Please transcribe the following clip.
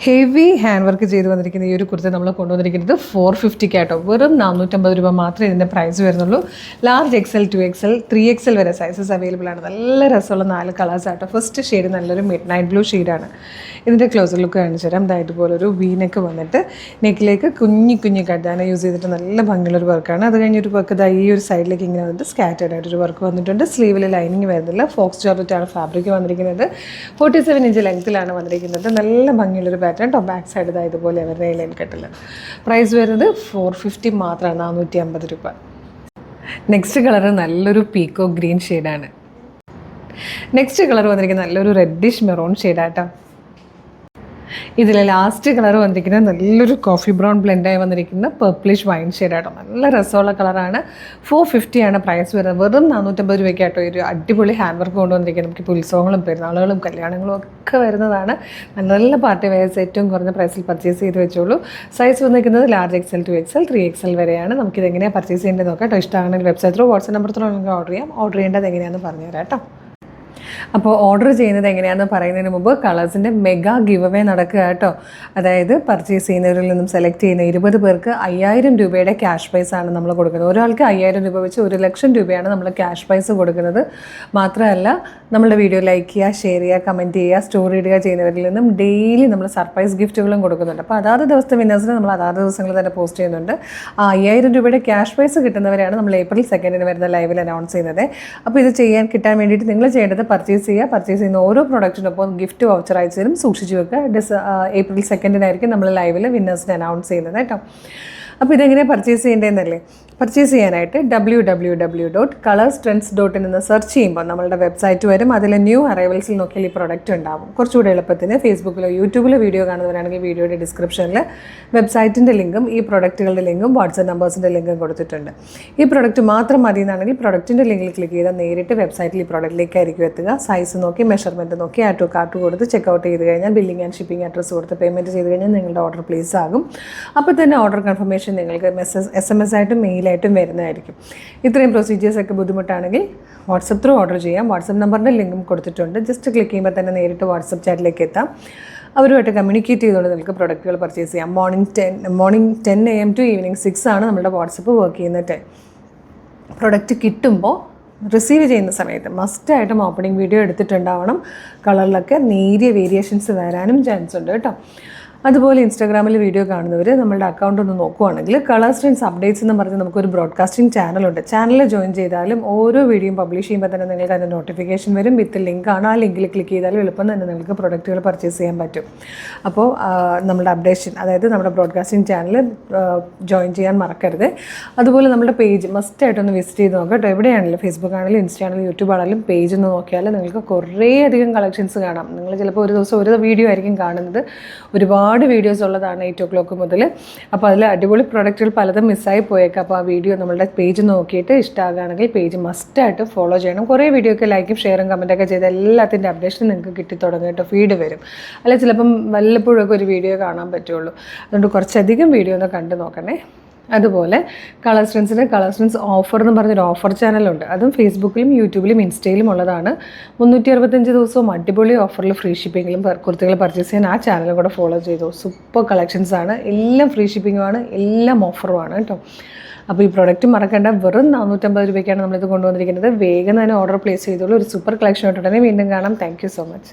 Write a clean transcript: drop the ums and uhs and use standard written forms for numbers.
Heavy hand work ചെയ്ത് വന്നിരിക്കുന്ന ഈ ഒരു കുർത്തി നമ്മൾ കൊണ്ടുവന്നിരിക്കുന്നത് 450 ആട്ടോ. വെറും 450 രൂപ മാത്രമേ ഇതിൻ്റെ പ്രൈസ് വരുന്നുള്ളൂ. ലാർജ് XL 2XL 3XL വരെ സൈസസ് അവൈലബിൾ ആണ്. നല്ല രസമുള്ള 4 കളേഴ്സ് ആട്ടോ. ഫസ്റ്റ് ഷെയ്ഡ് നല്ലൊരു മിഡ് നൈറ്റ് ബ്ലൂ ഷെയ്ഡാണ്. ഇതിൻ്റെ ക്ലോസർ ലുക്ക് കാണിച്ചു തരാം. ഇതുപോലൊരു വീനൊക്കെ വന്നിട്ട് നെക്കിലേക്ക് കുഞ്ഞി കട്ടാന യൂസ് ചെയ്തിട്ട് നല്ല ഭംഗിയുള്ളൊരു വർക്കാണ്. അത് കഴിഞ്ഞൊരു വർക്ക് ഈ ഒരു സൈഡിലേക്ക് ഇങ്ങനെ വന്നിട്ട് സ്കാറ്റേഡ് ആയിട്ടൊരു വർക്ക് വന്നിട്ടുണ്ട്. സ്ലീവിൽ ലൈനിങ് വരുന്നില്ല. ഫോക്സ് ജോർജറ്റാണ് ഫാബ്രിക് വന്നിരിക്കുന്നത്. 47 ഇഞ്ച് ലെങ്ത്തിലാണ് വന്നിരിക്കുന്നത്. നല്ല ഭംഗിയുള്ളൊരു പാറ്റേൺ. ബാക്ക് സൈഡ് ഇതുപോലെ അവരുടെ ലൈൻ കട്ടിൽ. പ്രൈസ് വരുന്നത് 450 മാത്രമാണ്, 450 രൂപ. നെക്സ്റ്റ് കളർ നല്ലൊരു പീക്കോ ഗ്രീൻ ഷെയ്ഡാണ്. നെക്സ്റ്റ് കളർ വന്നിരിക്കുന്നത് നല്ലൊരു റെഡിഷ് മെറൂൺ ഷെയ്ഡാട്ടോ. ഇതിൽ ലാസ്റ്റ് കളർ വന്നിരിക്കുന്നത് നല്ലൊരു കോഫി ബ്രൗൺ ബ്ലെൻഡായി വന്നിരിക്കുന്ന പർപ്പിളിഷ് വൈൻ ഷെയ്ഡാട്ടോ. നല്ല രസമുള്ള കളറാണ്. 450 ആണ് പ്രൈസ് വരുന്നത്. വെറും 450 രൂപയ്ക്കാട്ടോ ഒരു അടിപൊളി ഹാൻഡ് വർക്ക് കൊണ്ടുവന്നിരിക്കുന്നത്. നമുക്ക് ഉത്സവങ്ങളും പെരുന്നാളുകളും കല്യാണങ്ങളും ഒക്കെ വരുന്നതാണ്. നല്ല പാർട്ടി വെയർസ് ഏറ്റവും കുറഞ്ഞ പ്രൈസിൽ പർച്ചേസ് ചെയ്ത് വെച്ചോളൂ. സൈസ് വന്നിരിക്കുന്നത് ലാർജ് XL 2XL 3XL വരെയാണ്. നമുക്കിത് എങ്ങനെയാണ് പർച്ചേസ് ചെയ്യേണ്ടത് നോക്കാം കേട്ടോ. ഇഷ്ടമാണെങ്കിൽ website through WhatsApp number through നിങ്ങൾക്ക് ഓർഡർ ചെയ്യാം. ഓർഡർ ചെയ്യേണ്ടത് എങ്ങനെയാണെന്ന് പറഞ്ഞുതരാം കേട്ടോ. അപ്പോൾ ഓർഡർ ചെയ്യുന്നത് എങ്ങനെയാണെന്ന് പറയുന്നതിന് മുമ്പ് കളേഴ്സിൻ്റെ മെഗാ ഗിവ് അവേ നടക്കുക കേട്ടോ. അതായത് പർച്ചേസ് ചെയ്യുന്നവരിൽ നിന്നും സെലക്ട് ചെയ്യുന്ന 20 പേർക്ക് 5000 രൂപയുടെ ക്യാഷ് പ്രൈസാണ് നമ്മൾ കൊടുക്കുന്നത്. ഒരാൾക്ക് 5000 രൂപ വെച്ച് 1,00,000 രൂപയാണ് നമ്മൾ ക്യാഷ് പ്രൈസ് കൊടുക്കുന്നത്. മാത്രമല്ല നമ്മളുടെ വീഡിയോ ലൈക്ക് ചെയ്യുക, ഷെയർ ചെയ്യുക, കമൻറ്റ് ചെയ്യുക, സ്റ്റോറി ഇടുക ചെയ്യുന്നവരിൽ നിന്നും ഡെയിലി നമ്മൾ സർപ്രൈസ് ഗിഫ്റ്റുകളും കൊടുക്കുന്നുണ്ട്. അപ്പോൾ അതാത് ദിവസത്തെ വിന്നേഴ്സിന് നമ്മൾ അതാത് ദിവസങ്ങളിൽ തന്നെ പോസ്റ്റ് ചെയ്യുന്നുണ്ട്. ആ 5000 രൂപയുടെ ക്യാഷ് പ്രൈസ് കിട്ടുന്നവരെയാണ് നമ്മൾ April 2 വരുന്ന ലൈവിൽ അനൗൺസ് ചെയ്യുന്നത്. അപ്പോൾ ഇത് കിട്ടാൻ വേണ്ടിയിട്ട് നിങ്ങൾ ചെയ്യേണ്ടത് പർച്ചേസ് ചെയ്യുന്ന ഓരോ പ്രൊഡക്റ്റിനൊപ്പം ഗിഫ്റ്റ് വൗച്ചർ അയച്ചു തരും. സൂക്ഷിച്ച് വെക്കുക. April 2 നമ്മൾ ലൈവിൽ വിന്നേഴ്സിനെ അനൗൺസ് ചെയ്യുന്നത് കേട്ടോ. അപ്പോൾ ഇതെങ്ങനെയാണ് പർച്ചേസ് ചെയ്യേണ്ടതെന്നല്ലേ? പർച്ചേസ് ചെയ്യാനായിട്ട് www.colorstrends.in എന്ന് സെർച്ച് ചെയ്യുമ്പോൾ നമ്മളുടെ വെബ്സൈറ്റ് വരും. അതിൽ ന്യൂ അറൈവൽസിൽ നോക്കിയാൽ ഈ പ്രൊഡക്റ്റ് ഉണ്ടാവും. കുറച്ചുകൂടെ എളുപ്പത്തിന് ഫേസ്ബുക്കിലോ യൂട്യൂബിലോ വീഡിയോ കാണുന്നവരാണെങ്കിൽ വീഡിയോയുടെ ഡിസ്ക്രിപ്ഷനിൽ വെബ്സൈറ്റിൻ്റെ ലിങ്കും ഈ പ്രൊഡക്റ്റുകളുടെ ലിങ്കും വാട്സ്ആപ്പ് നമ്പേഴ്സിൻ്റെ ലിങ്കും കൊടുത്തിട്ടുണ്ട്. ഈ പ്രൊഡക്റ്റ് മാത്രം മതി എന്നാണെങ്കിൽ പ്രൊഡക്റ്റിൻ്റെ ലിങ്കിൽ ക്ലിക്ക് ചെയ്താൽ നേരിട്ട് വെബ്സൈറ്റിൽ ഈ പ്രൊഡക്റ്റിലേക്കായിരിക്കും എത്തുക. സൈസ് നോക്കി മെഷർമെൻറ്റ് നോക്കി ആഡ് ടു കാർട്ട് കൊടുത്ത് ചെക്കൗട്ട് ചെയ്ത് കഴിഞ്ഞാൽ ബില്ലിംഗ് ആൻഡ് ഷിപ്പിംഗ് അഡ്രസ്സ് കൊടുത്ത് പേയ്മെൻറ്റ് ചെയ്ത് കഴിഞ്ഞാൽ നിങ്ങളുടെ ഓർഡർ പ്ലേസ് ആകും. അപ്പോൾ തന്നെ ഓർഡർ കൺഫർമേഷൻ നിങ്ങൾക്ക് SMS ആയിട്ടും മെയിലായിട്ടും വരുന്നതായിരിക്കും. ഇത്രയും പ്രൊസീജിയേഴ്സൊക്കെ ബുദ്ധിമുട്ടാണെങ്കിൽ വാട്സപ്പ് ത്രൂ ഓർഡർ ചെയ്യാം. വാട്സപ്പ് നമ്പറിൻ്റെ ലിങ്കും കൊടുത്തിട്ടുണ്ട്. ജസ്റ്റ് ക്ലിക്ക് ചെയ്യുമ്പോൾ തന്നെ നേരിട്ട് വാട്സപ്പ് ചാറ്റിലേക്ക് എത്താം. അവരുമായിട്ട് കമ്മ്യൂണിക്കേറ്റ് ചെയ്തുകൊണ്ട് നിങ്ങൾക്ക് പ്രൊഡക്റ്റുകൾ പർച്ചേസ് ചെയ്യാം. മോർണിംഗ് 10 AM ടു ഈവനിങ് 6 ആണ് നമ്മുടെ വാട്സപ്പ് വർക്ക് ചെയ്യുന്ന ടൈം. പ്രൊഡക്റ്റ് കിട്ടുമ്പോൾ റിസീവ് ചെയ്യുന്ന സമയത്ത് മസ്റ്റായിട്ടും ഓപ്പണിംഗ് വീഡിയോ എടുത്തിട്ടുണ്ടാവണം. കളറിലൊക്കെ നേരിയ വേരിയേഷൻസ് വരാനും ചാൻസ് ഉണ്ട് കേട്ടോ. അതുപോലെ ഇൻസ്റ്റാഗ്രാമിൽ വീഡിയോ കാണുന്നവർ നമ്മളുടെ അക്കൗണ്ട് ഒന്ന് നോക്കുവാണെങ്കിൽ കളേഴ്സ് ട്രെൻഡ്സ് അപ്ഡേറ്റ്സ് എന്ന് പറഞ്ഞ് നമുക്കൊരു ബ്രോഡ്കാസ്റ്റിംഗ് ചാനലുണ്ട്. ചാനൽ ജോയിൻ ചെയ്താലും ഓരോ വീഡിയോയും പബ്ലിഷ് ചെയ്യുമ്പോൾ തന്നെ നിങ്ങൾക്ക് അതിൻ്റെ നോട്ടിഫിക്കേഷൻ വരും. വിത്ത് ലിങ്കാണ്. ആ ലിങ്കിൽ ക്ലിക്ക് ചെയ്താലും എളുപ്പം തന്നെ നിങ്ങൾക്ക് പ്രൊഡക്റ്റുകൾ പർച്ചേസ് ചെയ്യാൻ പറ്റും. അപ്പോൾ നമ്മുടെ അപ്ഡേഷൻ, അതായത് നമ്മുടെ ബ്രോഡ്കാസ്റ്റിംഗ് ചാനൽ ജോയിൻ ചെയ്യാൻ മറക്കരുത്. അതുപോലെ നമ്മുടെ പേജ് മസ്റ്റായിട്ടൊന്ന് വിസിറ്റ് ചെയ്ത് നോക്കാം കേട്ടോ. എവിടെയാണെങ്കിലും ഫേസ്ബുക്ക് ആണെങ്കിലും ഇൻസ്റ്റാ ആണെങ്കിലും യൂട്യൂബ് ആണെങ്കിലും പേജ് ഒന്ന് നോക്കിയാൽ നിങ്ങൾക്ക് കുറേ അധികം കളക്ഷൻസ് കാണാം. നിങ്ങൾ ചിലപ്പോൾ ഒരു ദിവസം ഒരു വീഡിയോ ആയിരിക്കും കാണുന്നത്. ഒരുപാട് വീഡിയോസ് ഉള്ളതാണ് 8 o'clock മുതൽ. അപ്പോൾ അതിൽ അടിപൊളി പ്രൊഡക്റ്റുകൾ പലതും മിസ്സായി പോയേക്കാം. അപ്പോൾ ആ വീഡിയോ നമ്മളുടെ പേജ് നോക്കിയിട്ട് ഇഷ്ടമാകുകയാണെങ്കിൽ പേജ് മസ്റ്റായിട്ട് ഫോളോ ചെയ്യണം. കുറേ വീഡിയോക്ക് ലൈക്കും ഷെയറും കമൻറ്റൊക്കെ ചെയ്ത് എല്ലാത്തിൻ്റെ അപ്ഡേഷൻ നിങ്ങൾക്ക് കിട്ടി തുടങ്ങും കേട്ടോ. ഫീഡ് വരും. അല്ല ചിലപ്പം വല്ലപ്പോഴൊക്കെ ഒരു വീഡിയോ കാണാൻ പറ്റുള്ളൂ. അതുകൊണ്ട് കുറച്ചധികം വീഡിയോ ഒന്ന് കണ്ടു നോക്കണേ. അതുപോലെ കളേഴ്സ് ട്രെൻഡ്സ് ഓഫർ എന്ന് പറഞ്ഞൊരു ഓഫർ ചാനലുണ്ട്. അതും ഫേസ്ബുക്കിലും യൂട്യൂബിലും ഇൻസ്റ്റയിലും ഉള്ളതാണ്. 365 ദിവസവും അടിപൊളി ഓഫറിൽ ഫ്രീ ഷിപ്പിങ്ങിലും കുർത്തികൾ പർച്ചേസ് ചെയ്യാൻ ആ ചാനലും കൂടെ ഫോളോ ചെയ്തു. സൂപ്പർ കളക്ഷൻസാണ്. എല്ലാം ഫ്രീ ഷിപ്പിങ്ങുമാണ്, എല്ലാം ഓഫറുമാണ് കേട്ടോ. അപ്പോൾ ഈ പ്രൊഡക്റ്റ് മറക്കേണ്ട. വെറും 450 രൂപയ്ക്കാണ് നമ്മളിത് കൊണ്ടുവന്നിരിക്കുന്നത്. വേഗം തന്നെ ഓർഡർ പ്ലേസ് ചെയ്തോളൂ. ഒരു സൂപ്പർ കളക്ഷൻ ആയിട്ട് ഉടനെ വീണ്ടും കാണാം. Thank you so much.